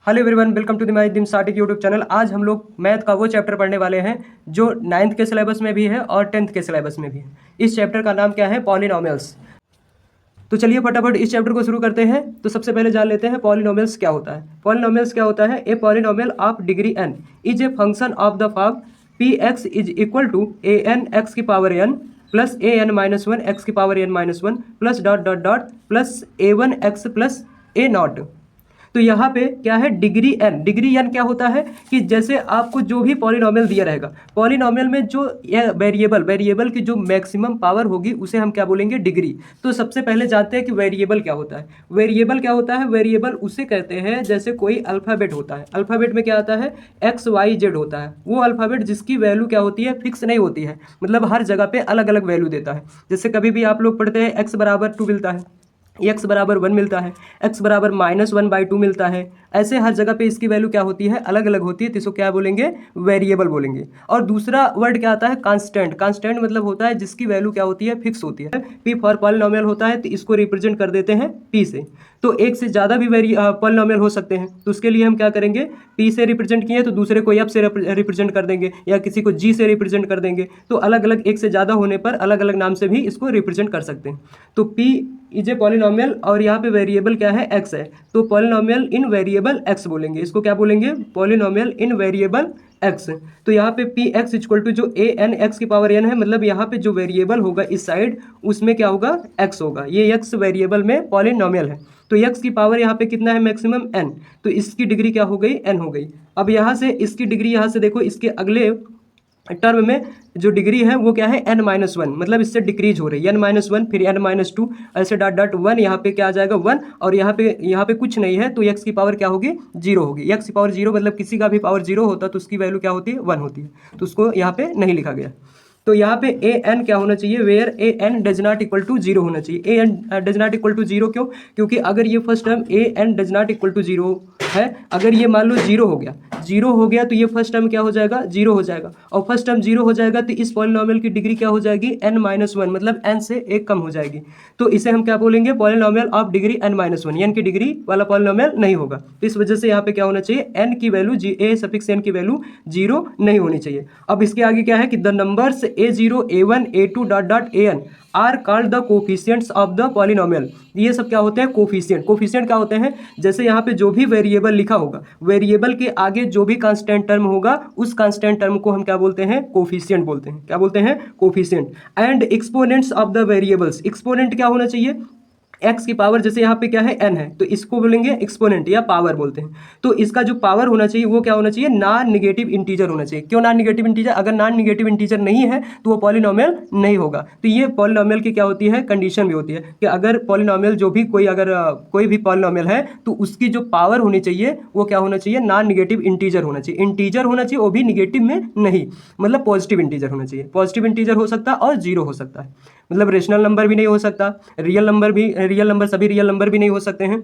Hello everyone, welcome to the my दिम starting YouTube channel. आज हम लोग मैथ का वो चैप्टर पढ़ने वाले हैं जो 9th के सिलेबस में भी है और 10th के सिलेबस में भी है। इस चैप्टर का नाम क्या है? पॉलिनोमियल्स। तो चलिए फटाफट इस चैप्टर को शुरू करते हैं। तो सबसे पहले जान लेते हैं पॉलिनोमियल्स क्या होता है। पॉलिनोमियल्स क्या होता है? A polynomial of degree n is a function of the form p x is equal to a n x की power n plus a n minus one x की power n minus one plus dot dot dot plus a one x plus a naught. तो यहाँ पे क्या है? Degree N. Degree N क्या होता है कि जैसे आपको जो भी पॉलिनोमियल दिया रहेगा, पॉलिनोमियल में जो वेरिएबल की जो मैक्सिमम पावर होगी उसे हम क्या बोलेंगे? डिग्री। तो सबसे पहले जानते हैं कि वेरिएबल क्या होता है। वेरिएबल क्या होता है? वेरिएबल उसे कहते हैं जैसे कोई अल्फ़ाबेट होता है। अल्फ़ाबेट में क्या आता है? एक्स वाई जेड होता है। वो अल्फ़ाबेट जिसकी वैल्यू क्या होती है? फिक्स नहीं होती है, मतलब हर जगह पे अलग अलग वैल्यू देता है। जैसे कभी भी आप लोग पढ़ते हैं एक्स बराबर 2 मिलता है, एक्स बराबर 1 मिलता है, एक्स बराबर -1/2 मिलता है। ऐसे हर जगह पे इसकी वैल्यू क्या होती है? अलग अलग होती है। तो इसको क्या बोलेंगे? वेरिएबल बोलेंगे। और दूसरा वर्ड क्या आता है? कांस्टेंट। कांस्टेंट मतलब होता है जिसकी वैल्यू क्या होती है? फिक्स होती है। पी फॉर पॉलिनोमियल होता है तो इसको रिप्रेजेंट कर देते हैं पी से। तो एक से ज़्यादा भी पॉलिनोमियल हो सकते हैं, तो उसके लिए हम क्या करेंगे? पी से रिप्रेजेंट किए तो दूसरे को एफ से रिप्रेजेंट कर देंगे या किसी को जी से रिप्रेजेंट कर देंगे। तो अलग अलग एक से ज़्यादा होने पर अलग अलग नाम से भी इसको रिप्रेजेंट कर सकते हैं। तो पी इज ए पॉलिनोमियल और यहाँ पे वेरिएबल क्या है? एक्स है। तो पॉलिनोमियल इन वेरिएबल एक्स बोलेंगे। इसको क्या बोलेंगे? पॉलिनोमियल इन वेरिएबल एक्स। तो यहाँ पे पी एक्स इक्वल टू जो ए एन एक्स की पावर एन है, मतलब यहाँ पे जो वेरिएबल होगा इस साइड उसमें क्या होगा? एक्स होगा। ये एक्स वेरिएबल में पॉलिनोमियल है। तो एक्स की पावर यहाँ पे कितना है? Maximum n. तो इसकी डिग्री क्या हो गई? एन हो गई। अब यहाँ से इसकी डिग्री, यहाँ से देखो इसके अगले टर्म में जो डिग्री है वो क्या है? n-1, मतलब इससे डिक्रीज हो रही है। n-1 फिर n-2 ऐसे डॉट डॉट 1, यहाँ पे क्या आ जाएगा? 1। और यहाँ पे कुछ नहीं है तो x की पावर क्या होगी? 0 होगी। x की पावर 0 मतलब किसी का भी पावर 0 होता तो उसकी वैल्यू क्या होती है? 1 होती है। तो उसको यहाँ पे नहीं लिखा गया। तो यहाँ पे ए एन क्या होना चाहिए? Where A N does not equal to 0 होना चाहिए। A N does not equal to 0 क्यों? क्योंकि अगर ये first term A N does not equal to 0 है, अगर ये मान लो 0 हो गया, 0 हो गया तो ये फर्स्ट टर्म क्या हो जाएगा? 0 हो जाएगा। और फर्स्ट टर्म 0 हो जाएगा तो इस पॉलिनोमियल की डिग्री क्या हो जाएगी? n-1, मतलब n से 1 कम हो जाएगी। तो इसे हम क्या बोलेंगे? Polynomial of degree n-1। n की डिग्री वाला पॉलिनोमियल नहीं होगा। तो इस वजह से यहाँ पे क्या होना चाहिए? n की वैल्यू ए सफिक्स n की वैल्यू 0 नहीं होनी चाहिए। अब इसके आगे क्या है कि the numbers a0 a1 a2 dot dot an are called the coefficients of the polynomial. ये सब क्या होते हैं? कोफिशिएंट। कोफिशिएंट क्या होते हैं? जैसे यहाँ पे जो भी वेरिएबल लिखा होगा, वेरिएबल के आगे जो भी कांस्टेंट टर्म होगा उस कांस्टेंट टर्म को हम क्या बोलते हैं? कोफिशिएंट बोलते हैं। क्या बोलते हैं? Coefficient. And exponents of the variables. Exponent क्या होना चाहिए? एक्स की पावर, जैसे यहाँ पे क्या है? n है, तो इसको बोलेंगे एक्सपोनेंट या पावर बोलते हैं। तो इसका जो पावर होना चाहिए वो क्या होना चाहिए? नॉन निगेटिव इंटीजर होना चाहिए। क्यों नॉन निगेटिव इंटीजर? अगर नॉन निगेटिव इंटीजर नहीं है तो वो पॉलिनोमियल नहीं होगा। तो ये पॉलिनोमियल की क्या होती है? कंडीशन भी होती है कि अगर पॉलिनोमियल जो भी कोई भी पॉलिनोमियल है तो उसकी जो पावर होनी चाहिए वो क्या होना चाहिए? नॉन निगेटिव इंटीजर होना चाहिए। इंटीजर होना चाहिए, वो भी निगेटिव में नहीं, मतलब पॉजिटिव इंटीजर होना चाहिए। पॉजिटिव इंटीजर हो सकता है और 0 हो सकता है, मतलब रेशनल नंबर भी नहीं हो सकता, रियल नंबर सभी रियल नंबर भी नहीं हो सकते हैं।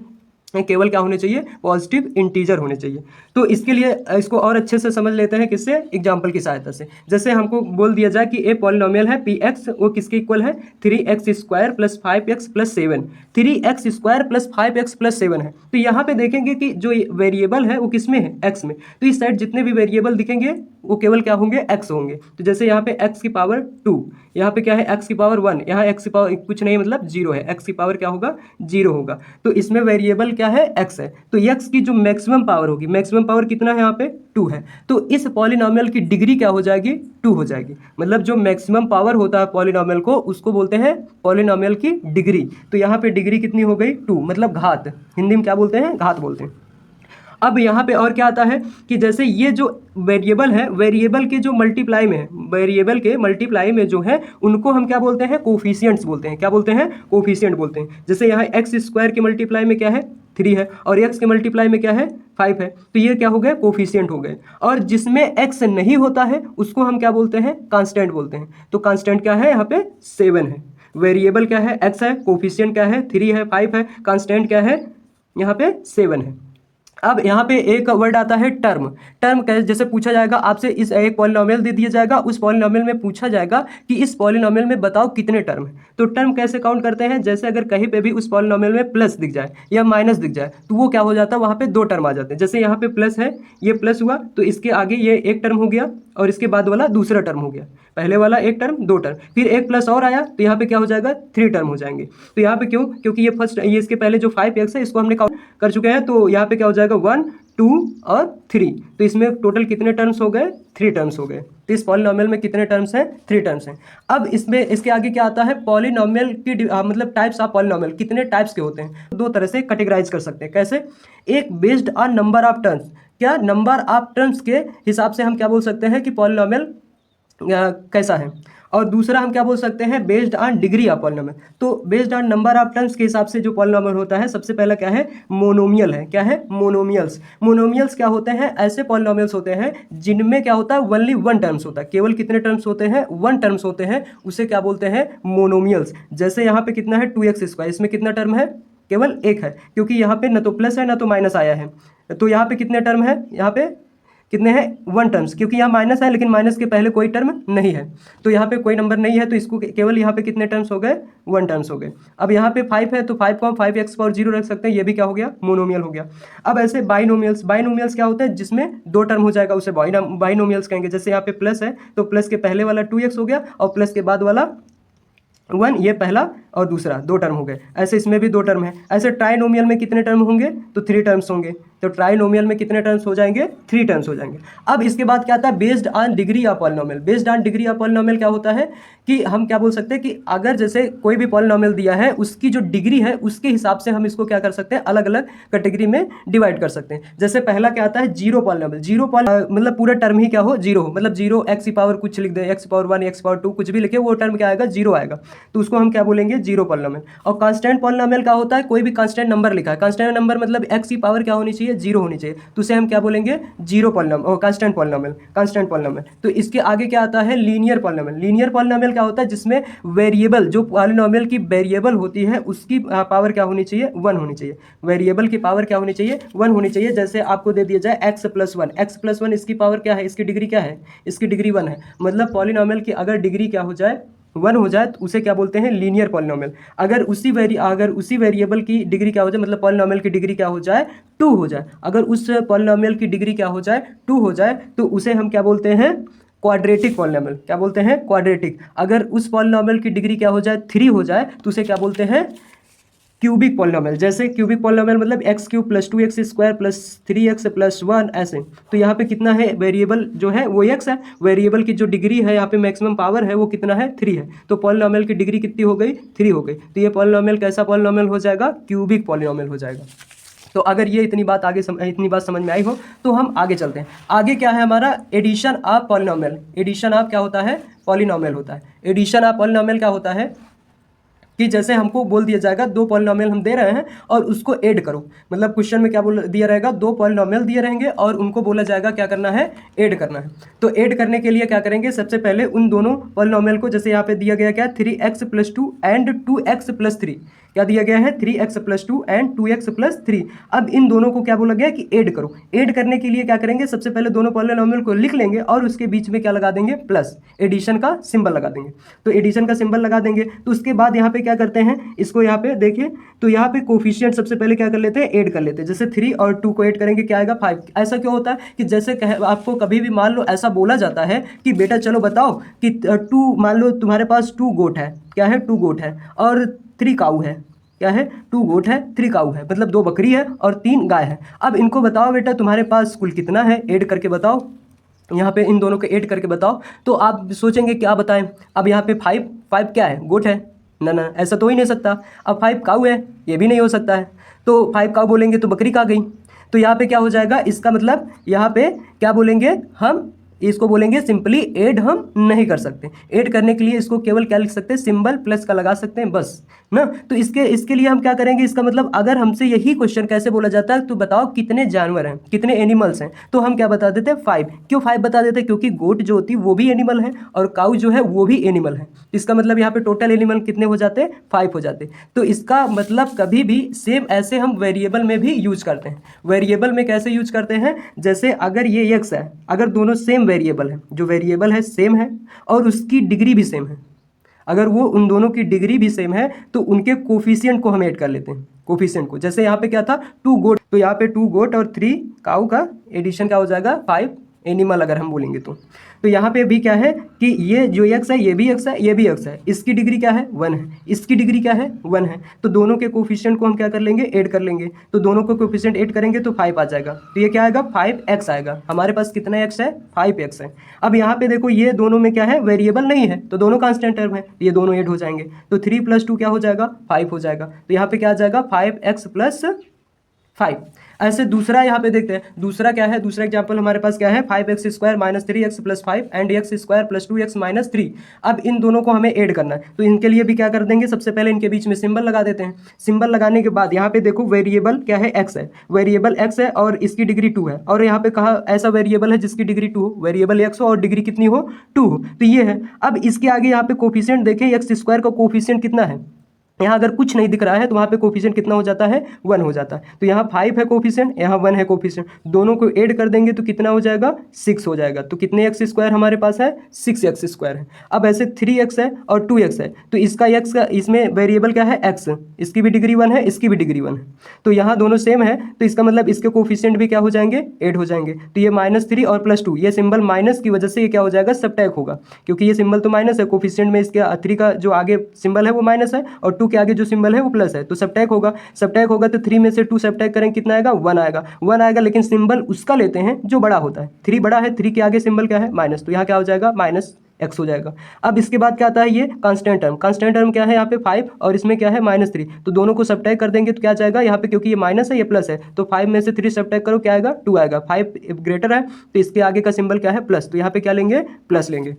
केवल क्या होने चाहिए? पॉजिटिव इंटीजर होने चाहिए। तो इसके लिए इसको और अच्छे से समझ लेते हैं किससे? एग्जांपल की सहायता से। जैसे हमको बोल दिया जाए कि ए पॉलिनोमियल है पी एक्स, वो किसके इक्वल है? 3x² + 5x + 7। 3x² + 5x + 7 है। तो यहाँ पे देखेंगे कि जो वेरिएबल है वो किस में है? एक्स में। तो इस साइड जितने भी वेरिएबल दिखेंगे वो केवल क्या होंगे? एक्स होंगे। तो जैसे यहाँ पे x की पावर 2, यहाँ पे क्या है? x की पावर 1, यहाँ x की पावर कुछ नहीं, मतलब 0 है। x की पावर क्या होगा? 0 होगा। तो इसमें वेरिएबल क्या है? x है। तो x की जो मैक्सिमम पावर होगी, मैक्सिमम पावर कितना है? यहाँ पे 2 है। तो इस पॉलिनोमियल की डिग्री क्या हो जाएगी? 2 हो जाएगी। मतलब जो मैक्सिमम पावर होता है पॉलिनोमियल को उसको बोलते हैं पॉलिनोमियल की डिग्री। तो यहाँ पे डिग्री कितनी हो गई? 2, मतलब घात। हिंदी में क्या बोलते हैं? घात बोलते हैं। अब यहाँ पे और क्या आता है कि जैसे ये जो वेरिएबल है, वेरिएबल के जो मल्टीप्लाई में है, वेरिएबल के मल्टीप्लाई में जो है उनको हम क्या बोलते हैं? कोफिशिएंट्स बोलते हैं। क्या बोलते हैं? कोफिशिएंट बोलते हैं। जैसे यहाँ x² के मल्टीप्लाई में क्या है? 3 है और x के मल्टीप्लाई में क्या है? 5 है। तो ये क्या हो गए? कोफिशिएंट हो गए। और जिसमें x नहीं होता है उसको हम क्या बोलते हैं? कांस्टेंट बोलते हैं। तो कांस्टेंट क्या है? यहाँ पे 7 है। वेरिएबल क्या है? x है, कोफिशिएंट क्या है? 3 है, 5 है, कांस्टेंट क्या है? यहाँ पे 7 है। अब यहाँ पे एक वर्ड आता है टर्म। टर्म जैसे पूछा जाएगा आपसे, इस एक पॉलिनोमियल दे दिया जाएगा, उस पॉलिनोमियल में पूछा जाएगा कि इस पॉलिनोमियल में बताओ कितने टर्म है। तो टर्म कैसे काउंट करते हैं, जैसे अगर कहीं पे भी उस पॉलिनोमियल में प्लस दिख जाए या माइनस दिख जाए तो वो क्या हो जाता है, वहाँ पे दो टर्म आ जाते हैं। जैसे यहाँ पे प्लस है, ये प्लस हुआ तो इसके आगे ये एक टर्म हो गया और इसके बाद वाला दूसरा टर्म हो गया। पहले वाला एक टर्म, दो टर्म, फिर एक प्लस और आया तो यहाँ पे क्या हो जाएगा, थ्री टर्म हो जाएंगे। तो यहाँ पे क्यों, क्योंकि ये फर्स्ट, ये इसके पहले जो 5x है इसको हमने काउंट कर चुके हैं, तो यहाँ पे क्या हो जाएगा 1 2 और 3। तो इसमें टोटल कितने टर्म्स हो गए, 3 टर्म्स हो गए। तो इस पॉलिनोमियल में कितने टर्म्स हैं, 3 टर्म्स हैं। अब इसमें इसके आगे क्या आता है, पॉलिनोमियल की मतलब टाइप्स ऑफ पॉलिनोमियल, कितने टाइप्स के होते हैं। दो तरह से कैटेगराइज कर सकते हैं। कैसे, एक based on number of terms, क्या नंबर ऑफ टर्म्स के हिसाब से हम क्या बोल सकते हैं कि पॉलिनोमियल कैसा है। और दूसरा हम क्या बोल सकते हैं, based on degree of polynomial. तो based on number of terms के हिसाब से जो पॉलिनोमियल होता है, सबसे पहला क्या है, मोनोमियल है। क्या है, मोनोमियल्स। मोनोमियल्स क्या होते हैं, ऐसे पॉलिनोमियल्स होते हैं जिनमें क्या होता है, ओनली वन टर्म्स होता है। केवल कितने टर्म्स होते हैं, वन टर्म्स होते हैं, उसे क्या बोलते हैं, मोनोमियल्स। जैसे यहाँ पे कितना है, 2x², इसमें कितना टर्म है, केवल एक है, क्योंकि यहाँ पे ना तो प्लस है ना तो माइनस आया है। तो यहाँ पे कितने टर्म है, यहाँ पे कितने हैं, वन टर्म्स, क्योंकि यहाँ माइनस है लेकिन माइनस के पहले कोई टर्म नहीं है, तो यहाँ पे कोई नंबर नहीं है, तो इसको केवल यहाँ पे कितने टर्म्स हो गए, वन टर्म्स हो गए। अब यहाँ पे 5 है तो 5 को हम 5x⁴ रख सकते हैं, ये भी क्या हो गया, मोनोमियल हो गया। अब ऐसे बाइनोमियल्स, बाइनोमियल्स क्या होते हैं, जिसमें दो टर्म हो जाएगा उसे बाइनोमियल्स कहेंगे। जैसे यहाँ पे प्लस है तो प्लस के पहले वाला 2x हो गया और प्लस के बाद वाला 1, ये पहला और दूसरा दो टर्म हो गए। ऐसे इसमें भी दो टर्म है। ऐसे ट्राइनोमियल में कितने टर्म होंगे, तो 3 टर्म्स होंगे। तो ट्राइनोमियल में कितने टर्म्स हो जाएंगे, 3 टर्म्स हो जाएंगे। अब इसके बाद क्या आता है, based on degree of polynomial. Based on degree of polynomial क्या होता है कि हम क्या बोल सकते हैं कि अगर जैसे कोई भी पॉलिनोमियल दिया है, उसकी जो डिग्री है उसके हिसाब से हम इसको क्या कर सकते हैं, अलग अलग कैटेगरी में डिवाइड कर सकते हैं। जैसे पहला क्या आता है, जीरो पॉलिनोमियल। जीरो मतलब पूरा टर्म ही क्या हो, जीरो हो, मतलब 0 x⁴ कुछ लिख दे, x⁴1 x⁴2 कुछ भी लिखे, वो टर्म क्या आएगा, जीरो आएगा, तो उसको हम क्या बोलेंगे, जीरो पॉलिनोमियल। और कांस्टेंट पॉलिनोमियल क्या होता है, कोई भी कांस्टेंट नंबर लिखा है, कांस्टेंट नंबर मतलब x की पावर क्या होनी चाहिए, जीरो होनी चाहिए, तो उसे हम क्या बोलेंगे, zero polynomial, constant polynomial, constant polynomial. तो इसके आगे क्या आता है, लीनियर पॉलिनोमियल। लीनियर पॉलिनोमियल क्या होता है, जिसमें वेरिएबल, जो पॉलिनोमियल की वेरिएबल होती है उसकी पावर क्या होनी चाहिए, 1 होनी चाहिए। वेरिएबल की पावर क्या होनी चाहिए, 1 होनी चाहिए। जैसे आपको दे दिया जाए x+1, x+1 इसकी पावर क्या है, इसकी डिग्री क्या है, इसकी डिग्री 1 है। मतलब पॉलिनोमियल की अगर डिग्री क्या हो जाए, 1 हो जाए, तो उसे क्या बोलते हैं, लीनियर पॉलिनोमियल। अगर उसी वेरिएबल की डिग्री क्या हो जाए, मतलब पॉलिनोमियल की डिग्री क्या हो जाए, 2 हो जाए, अगर उस पॉलिनोमियल की डिग्री क्या हो जाए, 2 हो जाए, तो उसे हम क्या बोलते हैं, क्वाड्रेटिक पॉलिनोमियल। क्या बोलते हैं, क्वाड्रेटिक। अगर उस पॉलिनोमियल की डिग्री क्या हो जाए, 3 हो जाए, तो उसे क्या बोलते हैं, क्यूबिक पॉलिनोमियल। जैसे क्यूबिक पॉलिनोमियल मतलब x³ + 2x² + 3x + 1 ऐसे। तो यहाँ पे कितना है, वेरिएबल जो है वो x है, वेरिएबल की जो डिग्री है यहाँ पे मैक्सिमम पावर है वो कितना है, 3 है, तो पॉलिनोमियल की डिग्री कितनी हो गई, 3 हो गई। तो ये पॉलिनोमियल कैसा पॉलिनोमियल हो जाएगा, क्यूबिक पॉलिनोमियल हो जाएगा। तो अगर ये इतनी बात समझ में आई हो तो हम आगे चलते हैं। आगे क्या है हमारा, addition of polynomial. Addition of क्या होता है, पॉलिनोमियल होता है। एडिशन ऑफ पॉलिनोमियल क्या होता है कि जैसे हमको बोल दिया जाएगा, दो पॉलिनोमियल हम दे रहे हैं और उसको ऐड करो। मतलब क्वेश्चन में क्या बोल दिया रहेगा, दो पॉलिनोमियल दिए रहेंगे और उनको बोला जाएगा क्या करना है, ऐड करना है। तो ऐड करने के लिए क्या करेंगे, सबसे पहले उन दोनों पॉलिनोमियल को, जैसे यहाँ पे दिया गया क्या, 3x + 2 एंड 2x + 3, क्या दिया गया है, 3x + 2 एंड 2x + 3। अब इन दोनों को क्या बोला गया कि ऐड करो। ऐड करने के लिए क्या करेंगे, सबसे पहले दोनों पॉलिनोमियल को लिख लेंगे और उसके बीच में क्या लगा देंगे, प्लस, एडिशन का सिंबल लगा देंगे। तो एडिशन का सिंबल लगा देंगे, तो उसके बाद यहाँ पे क्या करते हैं, इसको यहाँ पे देखिए, तो यहाँ पे कोफिशिएंट सबसे पहले क्या कर लेते हैं, ऐड कर लेते हैं। जैसे 3 और 2 को ऐड करेंगे क्या आएगा, 5। ऐसा क्यों होता है कि जैसे आपको कभी भी मान लो ऐसा बोला जाता है कि बेटा चलो बताओ कि 2, मान लो तुम्हारे पास 2 गोट है, क्या है, 2 गोट है और 3 काऊ है, क्या है, 2 गोट है, 3 काऊ है, मतलब 2 बकरी है और 3 गाय है। अब इनको बताओ बेटा तुम्हारे पास कुल कितना है, ऐड करके बताओ। यहाँ पे इन दोनों को ऐड करके बताओ, तो आप सोचेंगे क्या बताएं। अब यहाँ पे 5 क्या है, गोट है ना, ना ऐसा तो हो ही नहीं सकता। अब 5 काऊ है, ये भी नहीं हो सकता है, तो 5 काऊ बोलेंगे तो बकरी कहाँ गई। तो यहाँ पे क्या हो जाएगा, इसका मतलब यहाँ पे क्या बोलेंगे हम, इसको बोलेंगे सिंपली ऐड हम नहीं कर सकते। ऐड करने के लिए इसको केवल क्या लिख सकते हैं, सिंबल प्लस का लगा सकते हैं बस ना। तो इसके लिए हम क्या करेंगे, इसका मतलब अगर हमसे यही क्वेश्चन कैसे बोला जाता है, तो बताओ कितने जानवर हैं, कितने एनिमल्स हैं, तो हम क्या बता देते हैं 5। क्यों 5 बता देते हैं, क्योंकि गोट जो होती है वो भी एनिमल है और काऊ जो है वो भी एनिमल है। इसका मतलब यहाँ पे टोटल एनिमल कितने हो जाते हैं, 5 हो जाते हैं। तो इसका मतलब कभी भी सेम ऐसे हम वेरिएबल में भी यूज करते हैं। वेरिएबल में कैसे यूज करते हैं, जैसे अगर ये x है, अगर दोनों सेम वेरिएबल है, जो वेरिएबल है सेम है और उसकी डिग्री भी सेम है, अगर वो उन दोनों की डिग्री भी सेम है तो उनके कोफिशिएंट को हम ऐड कर लेते हैं। कोफिशिएंट को, जैसे यहाँ पे क्या था 2 गोट, तो यहाँ पे 2 गोट और 3 काऊ का एडिशन क्या हो जाएगा 5 एनिमल अगर हम बोलेंगे तो यहाँ पे भी क्या है कि ये जो x है ये भी x है, ये भी x है, इसकी डिग्री क्या है 1 है, इसकी डिग्री क्या है 1 है, तो दोनों के कोफिशिएंट को हम क्या कर लेंगे, ऐड कर लेंगे। तो दोनों को कोफिशिएंट ऐड करेंगे तो 5 आ जाएगा। तो ये क्या आएगा 5x आएगा। हमारे पास कितना x है, 5x है। अब यहाँ पे देखो ये दोनों में क्या है, वेरिएबल नहीं है, तो दोनों कांस्टेंट टर्म है, ये दोनों ऐड हो जाएंगे। तो 3 + 2 क्या हो जाएगा 5 हो जाएगा। तो यहाँ पे क्या आ जाएगा 5x + 5। ऐसे दूसरा यहाँ पे देखते हैं, दूसरा क्या है, दूसरा एग्जाम्पल हमारे पास क्या है 5x² - 3x + 5 and x² + 2x - 3। अब इन दोनों को हमें ऐड करना है, तो इनके लिए भी क्या कर देंगे, सबसे पहले इनके बीच में सिंबल लगा देते हैं। सिंबल लगाने के बाद यहाँ पे देखो वेरिएबल क्या है x है, वेरिएबल x है और इसकी डिग्री 2 है, और यहाँ पे कहा ऐसा वेरिएबल है जिसकी डिग्री 2 हो, वेरिएबल x हो और डिग्री कितनी हो 2 हो, तो ये है। अब इसके आगे यहाँ पे कोफिशिएंट देखें, x² का कोफिशिएंट कितना है, यहाँ अगर कुछ नहीं दिख रहा है तो वहाँ पे कोफिशिएंट कितना हो जाता है 1 हो जाता है। तो यहाँ 5 है कोफिशिएंट, यहाँ 1 है कोफिशिएंट, दोनों को ऐड कर देंगे तो कितना हो जाएगा 6 हो जाएगा। तो कितने x² हमारे पास है 6x² है। अब ऐसे 3x है और 2x है, तो इसका x का इसमें वेरिएबल क्या है x, इसकी भी डिग्री 1 है, इसकी भी डिग्री 1 है, तो यहाँ दोनों सेम है, तो इसका मतलब इसके कोफिशिएंट भी क्या हो जाएंगे, ऐड हो जाएंगे। तो ये -3 और +2, ये सिंबल माइनस की वजह से ये क्या हो जाएगा सबट्रैक्ट होगा, क्योंकि ये सिंबल तो माइनस है, कोफिशिएंट में इसके 3 का जो आगे सिंबल है वो माइनस है और 2 के आगे जो सिंबल है वो प्लस है, तो सबट्रैक्ट होगा। सबट्रैक्ट होगा तो 3 में से 2 सबट्रैक्ट करेंगे कितना आएगा 1 आएगा, 1 आएगा, लेकिन सिंबल उसका लेते हैं जो बड़ा होता है। 3 बड़ा है, 3 के आगे सिंबल क्या है माइनस, तो यहाँ क्या हो जाएगा -x हो जाएगा। अब इसके बाद क्या आता है, ये कांस्टेंट टर्म, कांस्टेंट टर्म क्या है यहाँ पे 5 और इसमें क्या है -3, तो दोनों को सबट्रैक्ट कर देंगे तो क्या जाएगा यहाँ पे, क्योंकि ये माइनस है ये प्लस है, तो 5 में से 3 सबट्रैक्ट करो क्या आएगा 2 आएगा। 5 ग्रेटर है तो इसके आगे का सिंबल क्या है प्लस, तो यहाँ पे क्या लेंगे प्लस लेंगे।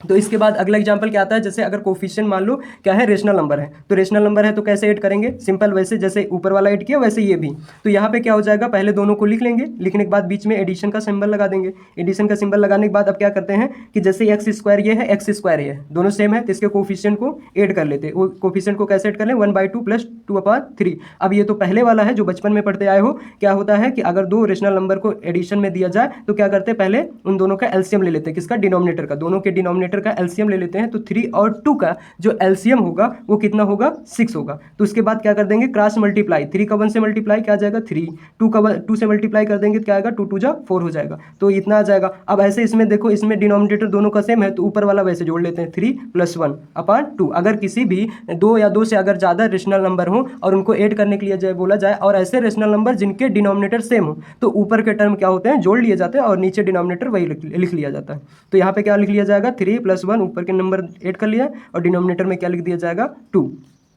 तो इसके बाद अगला एग्जांपल क्या आता है, जैसे अगर कोफिशिएंट मान लो क्या है रेशनल नंबर है, तो रेशनल नंबर है तो कैसे ऐड करेंगे, सिंपल वैसे जैसे ऊपर वाला ऐड किया वैसे ये भी। तो यहाँ पे क्या हो जाएगा, पहले दोनों को लिख लेंगे, लिखने के बाद बीच में एडिशन का सिंबल लगा देंगे। एडिशन का सिंबल लगाने के बाद अब क्या करते हैं कि जैसे x² ये है x² ये है, दोनों सेम है, तो इसके कोफिशिएंट को ऐड कर लेते हैं। वो कोफिशिएंट को कैसे ऐड कर लें, 1/2 + 2/3। अब ये तो पहले वाला है जो बचपन में पढ़ते आए हो, क्या होता है कि अगर दो रेशनल नंबर को एडिशन में दिया जाए तो क्या करते हैं, पहले उन दोनों का एलसीएम ले लेते हैं, किसका डिनोमिनेटर का, दोनों के डिनोमिनेटर का एलसीएम ले लेते हैं। तो 3 और 2 का जो एलसीएम होगा वो कितना होगा 6 होगा। तो उसके बाद क्या कर देंगे क्रॉस मल्टीप्लाई, 3 का 1 से मल्टीप्लाई क्या आ जाएगा 3, 2 का 2 से मल्टीप्लाई कर देंगे तो क्या आएगा 2 2 जा 4 हो जाएगा, तो इतना आ जाएगा। अब ऐसे इसमें देखो, इसमें डिनोमिनेटर दोनों का सेम है तो ऊपर वाला वैसे जोड़ लेते हैं 3 + 1/2। अगर किसी भी 2 या 2 से अगर ज़्यादा रेशनल नंबर हो और उनको ऐड करने के लिए बोला जाए, और ऐसे रेशनल नंबर जिनके डिनोमिनेटर सेम हो, तो ऊपर के टर्म क्या होते हैं जोड़ लिए जाते हैं और नीचे डिनोमिनेटर वही लिख लिया जाता है। तो यहाँ पे क्या लिख लिया जाएगा 3 + 1, ऊपर के नंबर ऐड कर लिया और डिनोमिनेटर में क्या लिख दिया जाएगा 2,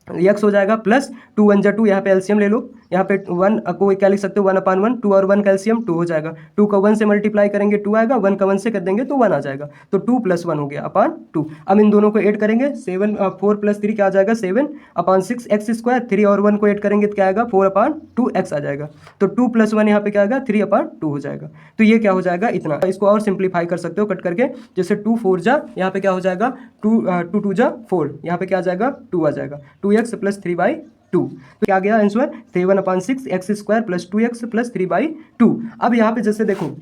x हो जाएगा प्लस 2 1 जा 2, यहाँ पे एलसीएम ले लो, यहाँ पे 1 को क्या लिख सकते हो 1/1, 2 और 1 का एलसीएम 2 हो जाएगा, 2 का 1 से मल्टीप्लाई करेंगे 2 आएगा, 1 का 1 से कर देंगे तो 1 आ जाएगा, तो 2 + 1 हो गया /2। अब इन दोनों को ऐड करेंगे 4 + 3 क्या आ जाएगा 7/6 x², 3 और 1 को ऐड करेंगे तो क्या आएगा 4/2 x आ जाएगा, तो 2 + 1 यहाँ पे क्या आएगा 3/2 हो जाएगा। तो ये क्या हो जाएगा इतना, इसको और सिंप्लीफाई कर सकते हो कट करके, जैसे 2 4 जा, यहाँ पे क्या हो जाएगा 2 2 जा 4, यहाँ पे क्या आ जाएगा 2 आ जाएगा, 2x + 3/2। तो क्या गया आंसर 7/6 x² + 2x + 3/2। अब यहाँ पे जैसे देखो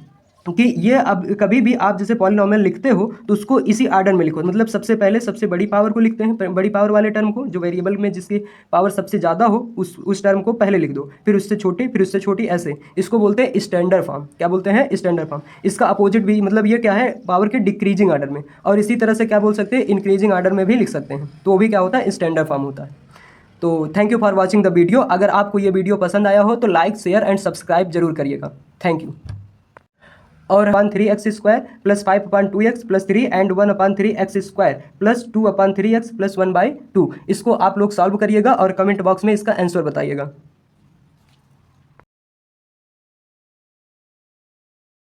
कि ये अब कभी भी आप जैसे पॉलिनोमियल लिखते हो तो उसको इसी आर्डर में लिखो, मतलब सबसे पहले सबसे बड़ी पावर को लिखते हैं, बड़ी पावर वाले टर्म को, जो वेरिएबल में जिसकी पावर सबसे ज़्यादा हो उस टर्म को पहले लिख दो, फिर उससे छोटी, फिर उससे छोटी, ऐसे। इसको बोलते हैं स्टैंडर्ड फॉर्म। क्या बोलते हैं स्टैंडर्ड फॉर्म। इसका अपोजिट भी, मतलब ये क्या है पावर के डिक्रीजिंग आर्डर में, और इसी तरह से क्या बोल सकते हैं इंक्रीजिंग आर्डर में भी लिख सकते हैं, तो वो भी क्या होता है स्टैंडर्ड फॉर्म होता है। तो thank you for watching the video. अगर आपको ये वीडियो पसंद आया हो तो लाइक शेयर एंड सब्सक्राइब जरूर करिएगा। Thank you. और 1/3x² + 5/2x + 3 and 1/3x² + 2/3x + 1/2, इसको आप लोग सॉल्व करिएगा और कमेंट बॉक्स में इसका आंसर बताइएगा।